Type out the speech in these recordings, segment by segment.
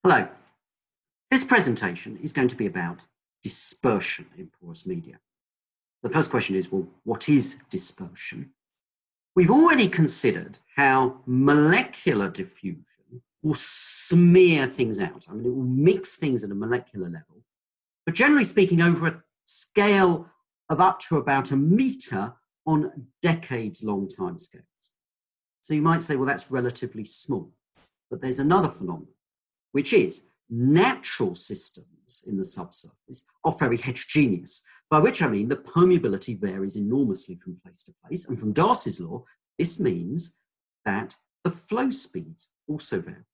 Hello. This presentation is going to be about dispersion in porous media. The first question is, well, what is dispersion? We've already considered how molecular diffusion will smear things out. I mean, it will mix things at a molecular level, but generally speaking, over a scale of up to about a meter on decades-long timescales. So you might say, well, that's relatively small. But there's another phenomenon, which is natural systems in the subsurface are very heterogeneous, by which I mean the permeability varies enormously from place to place. And from Darcy's law, this means that the flow speeds also vary.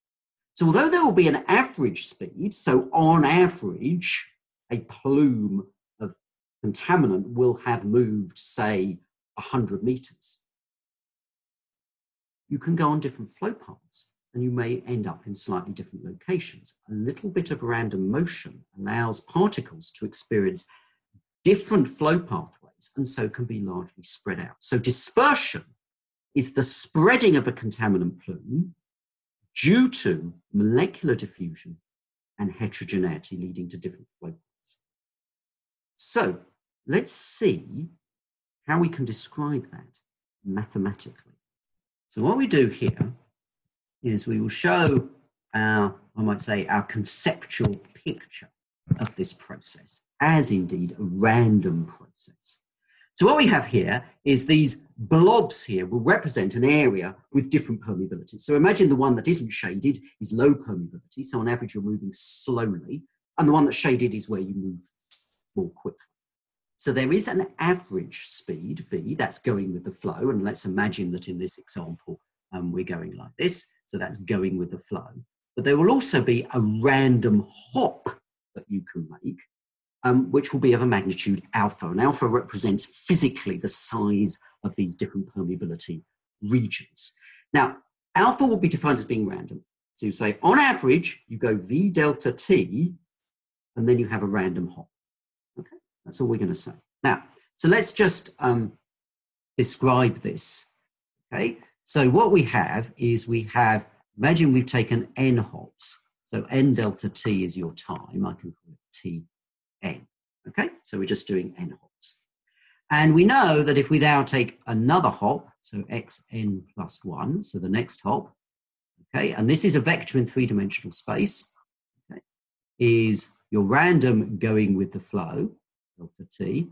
So although there will be an average speed, so on average, a plume of contaminant will have moved, say, 100 meters, you can go on different flow paths, and you may end up in slightly different locations. A little bit of random motion allows particles to experience different flow pathways, and so can be largely spread out. So dispersion is the spreading of a contaminant plume due to molecular diffusion and heterogeneity leading to different flow paths. So let's see how we can describe that mathematically. So what we do here is we will show our, I might say, our conceptual picture of this process as indeed a random process. So what we have here is these blobs here will represent an area with different permeabilities. So imagine the one that isn't shaded is low permeability. So on average, you're moving slowly. And the one that's shaded is where you move more quickly. So there is an average speed, V, that's going with the flow. And let's imagine that in this example, we're going like this. So that's going with the flow. But there will also be a random hop that you can make, which will be of a magnitude alpha. And alpha represents physically the size of these different permeability regions. Now, alpha will be defined as being random. So you say, on average, you go V delta T, and then you have a random hop. Okay, that's all we're going to say. Now, so let's just describe this. Okay, so what we have is imagine we've taken n hops. So n delta T is your time. I can call it Tn. Okay, so we're just doing n hops. And we know that if we now take another hop, so xn plus 1, so the next hop, okay, and this is a vector in three-dimensional space, okay, is your random going with the flow, delta T,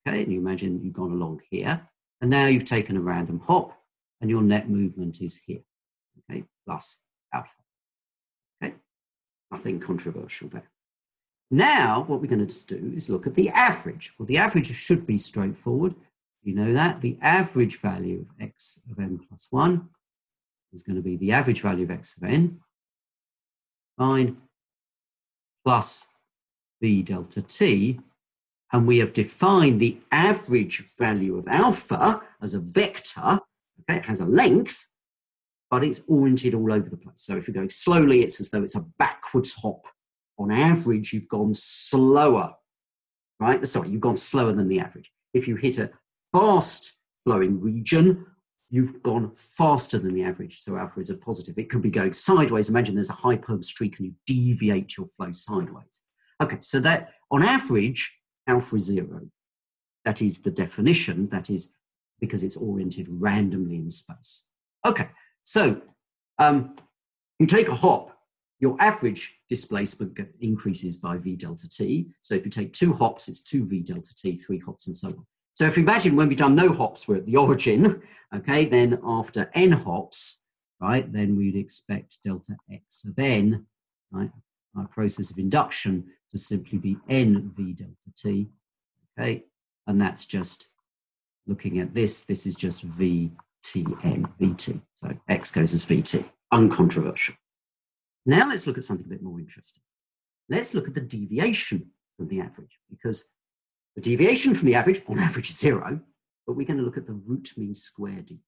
okay, and you imagine you've gone along here, and now you've taken a random hop, and your net movement is here, okay, plus alpha. Okay, nothing controversial there. Now, what we're going to do is look at the average. Well, the average should be straightforward. You know that. The average value of x of n plus 1 is going to be the average value of x of n, fine, plus v delta t. And we have defined the average value of alpha as a vector. Okay, it has a length, but it's oriented all over the place. So if you're going slowly, it's as though it's a backwards hop. On average, you've gone slower, right? Sorry, you've gone slower than the average. If you hit a fast flowing region, you've gone faster than the average. So alpha is a positive. It could be going sideways. Imagine there's a high perm streak and you deviate your flow sideways. Okay, so that on average, alpha is 0. That is the definition. That is because it's oriented randomly in space. Okay, so you take a hop, your average displacement increases by v delta t. So if you take 2 hops, it's 2 v delta t, 3 hops, and so on. So if you imagine when we've done no hops, we're at the origin, okay, then after n hops, right, then we'd expect delta x of n, right, our process of induction to simply be n v delta t, okay, and that's just looking at this is just vtn, vt. So x goes as vt, uncontroversial. Now let's look at something a bit more interesting. Let's look at the deviation from the average, because the deviation from the average, on average, is 0, but we're going to look at the root mean square deviation.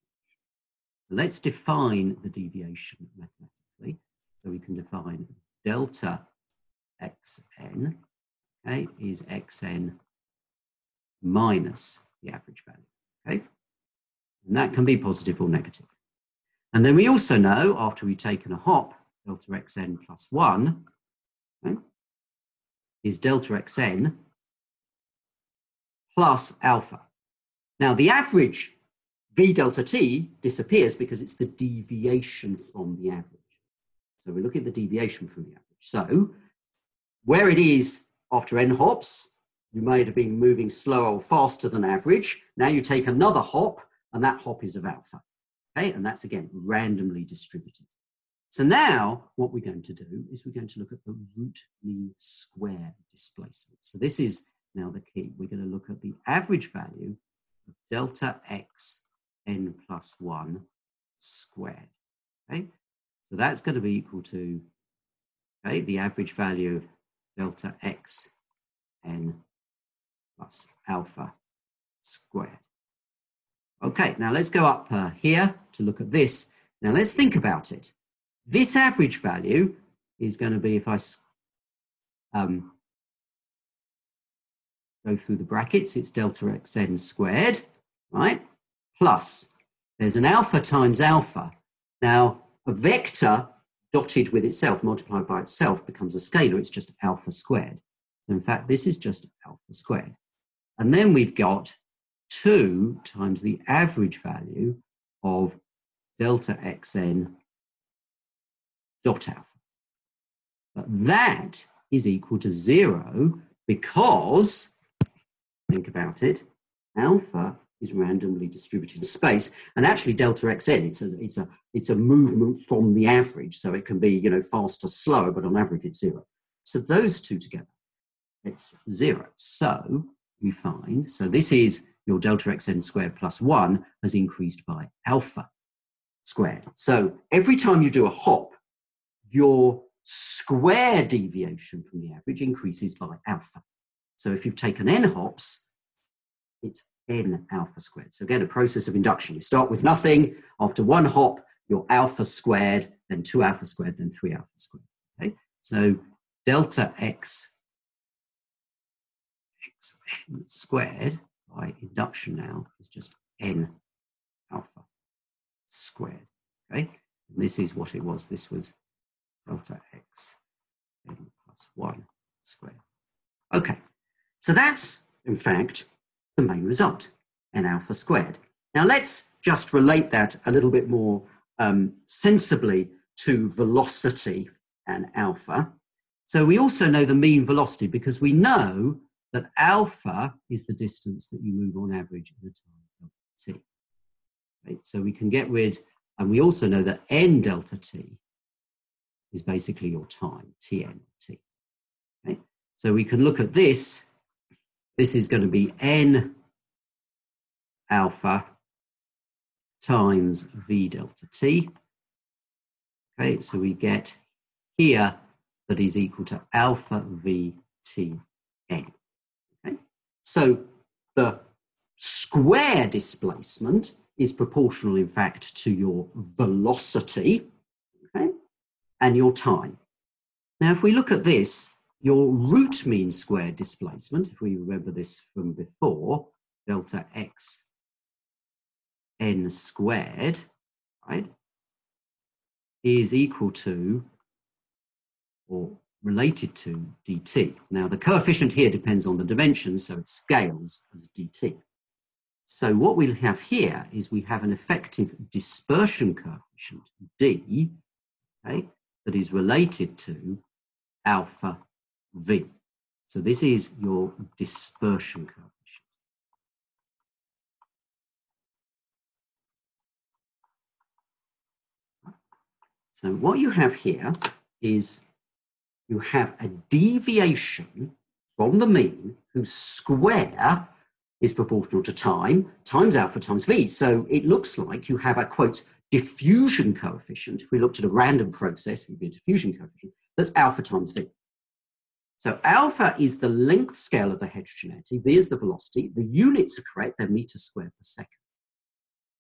Let's define the deviation mathematically. So we can define delta xn, okay, is xn minus the average value, okay? And that can be positive or negative. And then we also know, after we've taken a hop, delta xn plus 1, okay, is delta xn plus alpha. Now, the average v delta t disappears because it's the deviation from the average. So we look at the deviation from the average. So where it is after n hops, you might have been moving slower or faster than average. Now you take another hop, and that hop is of alpha. Okay, and that's again randomly distributed. So now what we're going to do is we're going to look at the root mean square displacement. So this is now the key. We're going to look at the average value of delta x n plus 1 squared. Okay, so that's going to be equal to, okay, the average value of delta x n plus alpha squared. Okay, now let's go up here to look at this. Now let's think about it. This average value is going to be, if I go through the brackets, it's delta xn squared, right? Plus, there's an alpha times alpha. Now, a vector dotted with itself, multiplied by itself, becomes a scalar. It's just alpha squared. So in fact, this is just alpha squared. And then we've got 2 times the average value of delta xn dot alpha. But that is equal to 0 because, think about it, alpha is randomly distributed in space, and actually delta xn, it's a movement from the average, so it can be, you know, faster, slower, but on average it's 0. So those two together, it's 0. So we find, so this is your delta xn squared plus 1 has increased by alpha squared. So every time you do a hop, your square deviation from the average increases by alpha. So if you've taken n hops, it's n alpha squared. So again, a process of induction. You start with nothing. After one hop, you're alpha squared, then 2 alpha squared, then 3 alpha squared. Okay? So delta x squared by induction now is just n alpha squared. Okay? And this is what it was. This was delta x n plus 1 squared. Okay. So that's, in fact, the main result, n alpha squared. Now let's just relate that a little bit more sensibly to velocity and alpha. So we also know the mean velocity because we know that alpha is the distance that you move on average at a time delta t. Right? So we can get rid, and we also know that n delta t is basically your time, tn t. Okay? So we can look at this. This is going to be n alpha times v delta t. Okay, so we get here that is equal to alpha v t n. Okay, so the square displacement is proportional, in fact, to your velocity, okay, and your time. Now, if we look at this, your root mean square displacement, if we remember this from before, delta x n squared, right, is equal to or related to dt. Now, the coefficient here depends on the dimensions, so it scales as dt. So what we have here is we have an effective dispersion coefficient, d, okay, that is related to alpha v. So this is your dispersion coefficient. So what you have here is you have a deviation from the mean whose square is proportional to time times alpha times v. So it looks like you have a, quote, diffusion coefficient. If we looked at a random process, it would be a diffusion coefficient. That's alpha times v. So alpha is the length scale of the heterogeneity. V is the velocity. The units are correct. They're meters squared per second.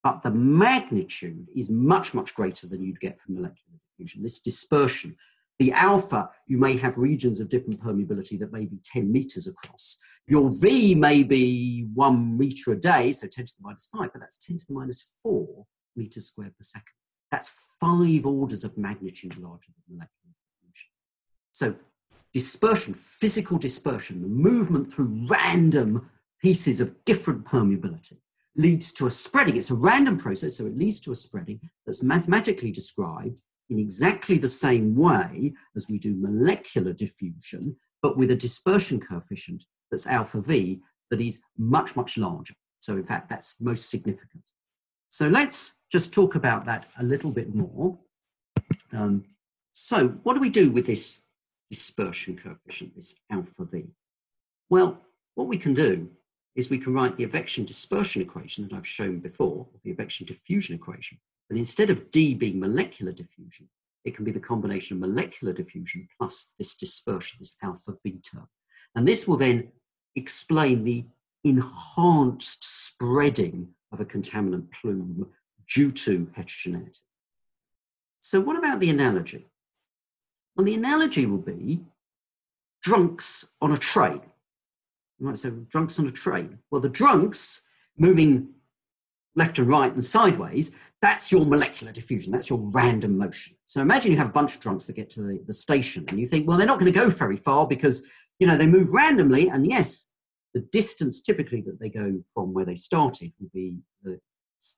But the magnitude is much, much greater than you'd get from molecular diffusion. This dispersion, the alpha, you may have regions of different permeability that may be 10 meters across. Your V may be 1 meter a day, so 10 to the minus 5, but that's 10 to the minus 4 meters squared per second. That's 5 orders of magnitude larger than molecular diffusion. So dispersion, physical dispersion, the movement through random pieces of different permeability leads to a spreading. It's a random process, so it leads to a spreading that's mathematically described in exactly the same way as we do molecular diffusion, but with a dispersion coefficient that's alpha v that is much, much larger. So in fact, that's most significant. So let's just talk about that a little bit more. So what do we do with this dispersion coefficient, this alpha v? Well, what we can do is we can write the advection dispersion equation that I've shown before, the advection diffusion equation. But instead of D being molecular diffusion, it can be the combination of molecular diffusion plus this dispersion, this alpha v term. And this will then explain the enhanced spreading of a contaminant plume due to heterogeneity. So what about the analogy? Well, the analogy will be drunks on a train. You might say, drunks on a train. Well, the drunks moving left and right and sideways, that's your molecular diffusion, that's your random motion. So imagine you have a bunch of drunks that get to the station and you think, well, they're not going to go very far because, you know, they move randomly, and yes, the distance typically that they go from where they started will be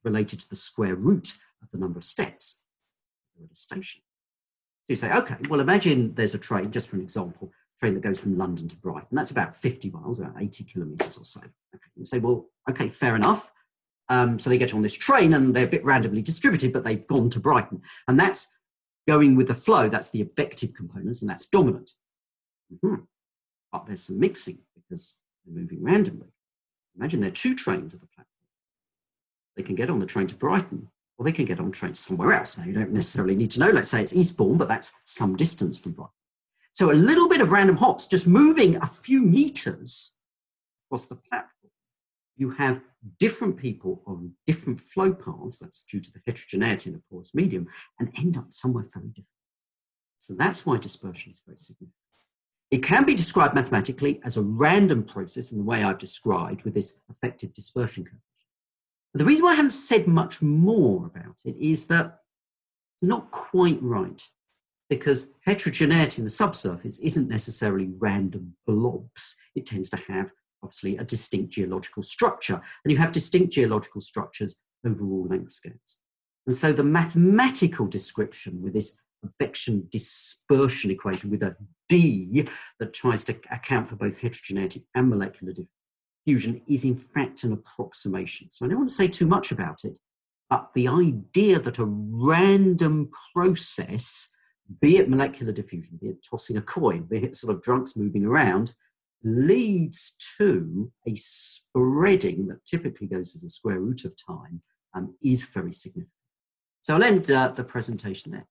related to the square root of the number of steps at a station. So you say, okay, well, imagine there's a train, just for an example, train that goes from London to Brighton. That's about 50 miles, about 80 kilometres or so. Okay. You say, well, okay, fair enough. So they get on this train and they're a bit randomly distributed, but they've gone to Brighton. And that's going with the flow. That's the effective components, and that's dominant. But there's some mixing because they're moving randomly. Imagine there are 2 trains at the platform. They can get on the train to Brighton, or they can get on trains somewhere else. Now, you don't necessarily need to know. Let's say it's Eastbourne, but that's some distance from Brighton. So a little bit of random hops, just moving a few meters across the platform, you have different people on different flow paths, that's due to the heterogeneity in the porous medium, and end up somewhere very different. So that's why dispersion is very significant. It can be described mathematically as a random process in the way I've described with this effective dispersion coefficient. But the reason why I haven't said much more about it is that it's not quite right, because heterogeneity in the subsurface isn't necessarily random blobs. It tends to have, obviously, a distinct geological structure, and you have distinct geological structures over all length scales. And so the mathematical description with this advection dispersion equation with a D that tries to account for both heterogeneity and molecular diffusion is in fact an approximation. So I don't want to say too much about it, but the idea that a random process, be it molecular diffusion, be it tossing a coin, be it sort of drunks moving around, leads to a spreading that typically goes as the square root of time, is very significant. So I'll end the presentation there.